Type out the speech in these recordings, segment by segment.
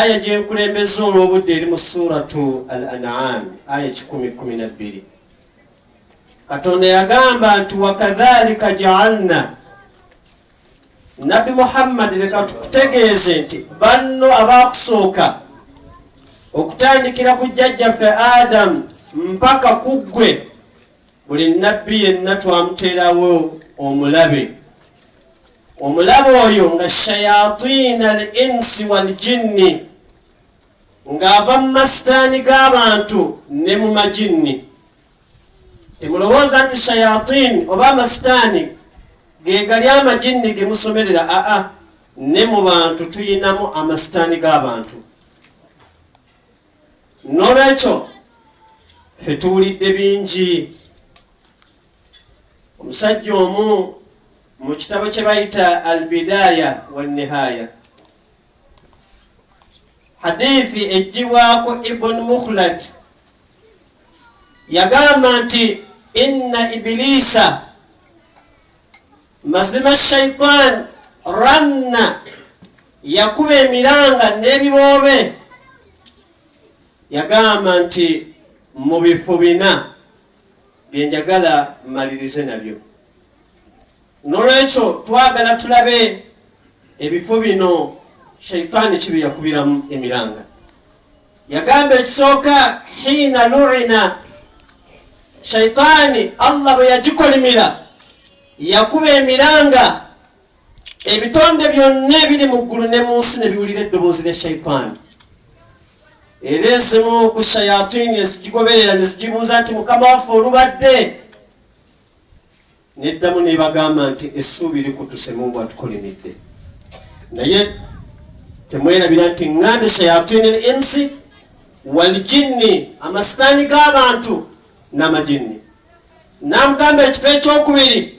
aya gye nkulembeza olw'obudde eri mu suratu al-an'am aya 10:12. Katonda yagamba nti wakadhalika ja'alna, Nabi Muhammad leka tukutegeeze nti banno abakusooka okutandikira ku jjajjaffe Adam mpaka kuggwe, buli nabbi yenna twamuteerawo omulabe. Omulabe oyo nga shayatina al-insi wal-jinni, ng'ava mu masitaani g'abantu ne mu majinni. Temulowooza nti shayatin oba amasitaani ge gali amajinni ge musomerera, ne mu bantu tuyinamu amasitaani g'abantu. N'olwekyo ffe tuwulidde bingi. Omusajja omu mu kitabo kye bayita al-bidaya wan-nihaya, hadithi ejjibwako Ibn Mukhlad, yagamba nti inna ibilisa, mazima shaitan ranna, yakuba emiranga n'ebiboobe. Yagamba nti mu bifo bina byenjagala malirize nabyo. N'olwekyo twagala tulabe ebifo bino shaitani kibi yakubiramu emiranga. Yagamba ekisooka hina lu'ina, shaitani Allah bwe yagikolimira yakuba emiranga, ebitonde byonna ebiri mu ggulu ne mu nsi ne biwulira eddoboozi lya shaitani. Era ezimu ku shayatini ezigigoberera ne zigibuuza nti mukama waffe olubadde, neddamu nebagamba nti essuubi likutuse Mungu atukolimidde. Naye temwerabira nti ŋŋambe shayatini al-insi wal-jinni, amasitaani g'abantu n'amajinni. Namugamba ekifo ekyokubiri,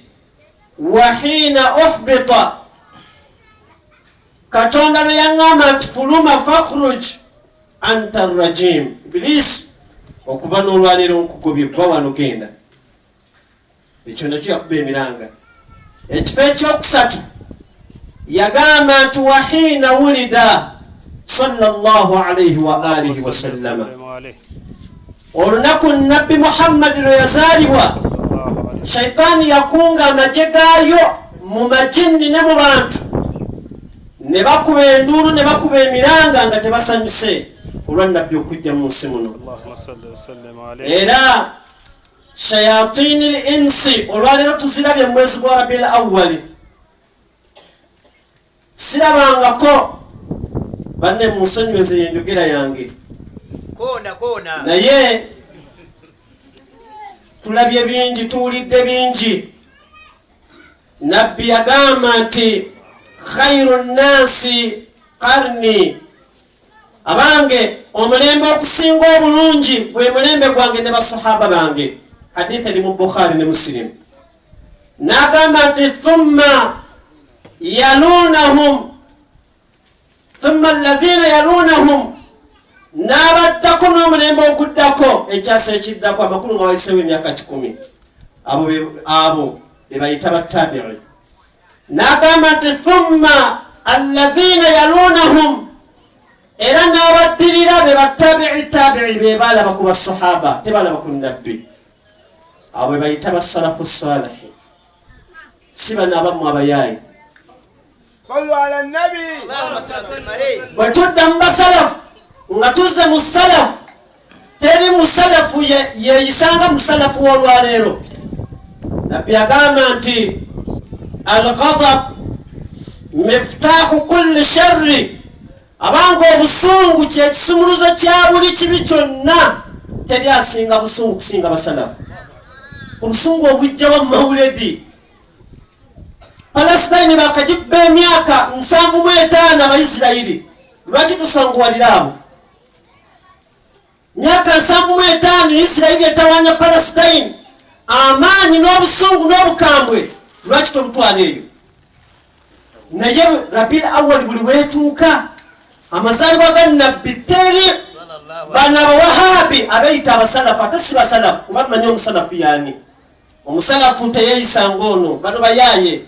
wahina uhbita, Katonda lwe yaŋŋamba nti fuluma fakhruj anta rajim, Ibilisi okuva n'olwaleero nkugobye, vva wano genda. Ekyo nakyo yakuba emiranga. Ekifo ekyokusatu yagamba nti wahina wulida sallallahu alayhi wa alihi wa sallama, olunaku Nabbi Muhammad lwe yazaalibwa, shaitani yakunga amagye gaayo mu majinni ne mu bantu, ne bakuba enduulu ne bakuba emiranga nga tebasanyuse olwa Nabbi okujja mu nsi muno. Era shayatini al-insi olwaleero tuzirabye mu mwezi gwa Rabiul Awwal. Sirabangako banne mu nsonyiweze y'enjogera yange, naye tulabye bingi, tuwulidde bingi. Nabbi yagamba nti khairu nnasi qarni, abange omulembe okusinga obulungi gwe mulembe gwange ne basahaba bange. Hadithi eri mu Bukhari ne Muslim. N'agamba nti thumma yalunahum, thumma alladhina yalunahum, n'abaddako n'omulembe oguddako, ekyasa ekiddako, amakulu nga wayiseewo emyaka 10, abo be bayita battabi'i. N'agamba nti thumma alladhina yalunahum, era n'abaddirira be battabi'i, be balaba ku basahaba, tebalaba ku Nabbi. Abo be bayita basalafu salihi, si bano abamu abayaayi. Bwe tudda mu basalafu nga tuzze mu salafu, teri musalafu yeeyisanga musalafu w'olwaleero. Nabbi agamba nti al-ghadab miftaahu kulli sharri, abanga obusungu kyekisumuluzo kya buli kibi kyonna. Teri asinga busungu kusinga basalafu. Obusungu obujjawa mu mawuledi. Palestine bakagikuba emyaka 75 Abayisirayiri. Lwaki tusanguwalira abo? Myaka 75 Isirayiri etawanya Palestine, amaanyi n'obusungu n'obukambwe, lwaki tobutwala eyo? Naye Rabiul Awwal buli weetuuka, amazaalibwa ga Nabbi teri bana Abawahabi abeeyita abasalafu, ate si basalafu. Kuba tumanyi omusalafu yaani. Omusalafu teyeeyisanga ono, bano bayaaye.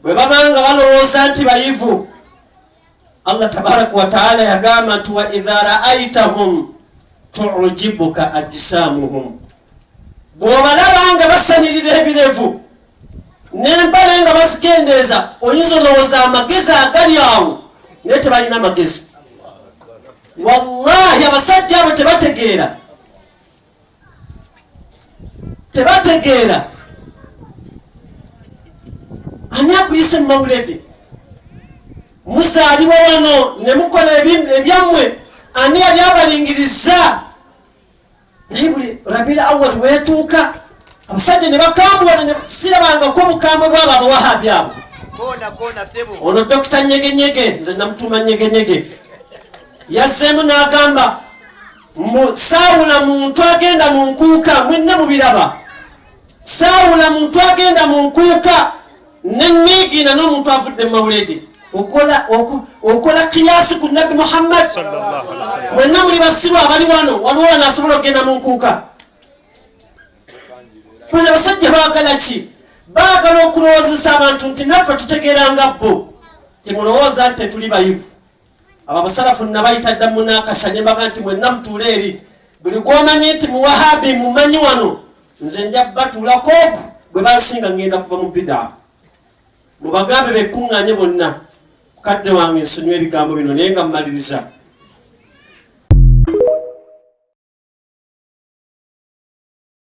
Bwe babanga balowooza nti bayivu, Allah tabaraka wa taala yagamba nti wa idha ra'aytahum tu'jibuka ajsamuhum, bw'obalaba nga basanirira ebirevu n'empale nga bazikendeeza oyinza olowooza amagezi agali awo naye tebalina magezi. Wallahi abasajja abo tebategeera ani akuyise mu mawulede, muzaalibwa wano ne mukola ebyammwe, ani yali abalingiriza? naye buli Rabiul Awwal weetuuka abasajja ne bakambuwala ne sirabangako bukambwe bwabo abawahabi abo. Ono Dr. Nyegenyege, nze namutuma Nyegenyege, yazzeemu n'agamba saawula muntu agenda mu nkuuka, mwenna mubiraba, saawula muntu agenda mu nkuuka n'enniigiina n'omuntu avudde mu mawulede. Okola kiyasi ku Nabi Muhammad, mwenna muli basiru abali wano, waliwo wanaasobola okugenda mu nkuuka? Bano abasajja baagala ki? Baagala okulowoozesa abantu nti naffe tutegeeranga bo, temulowooza nti tetuli bayivu. Abo abasalafu nabayita dda munakasha ne baga nti mwenna mutuule eri, buli gw'omanyi nti muwahabi mumanyi wano, nze nja batuulako oku bwe bansinga ngenda kuva mu bidaa. Mubagambe bekkuŋŋaanye bonna. Kadde wange nsonyiwa ebigambo bino naye nga mmaliriza.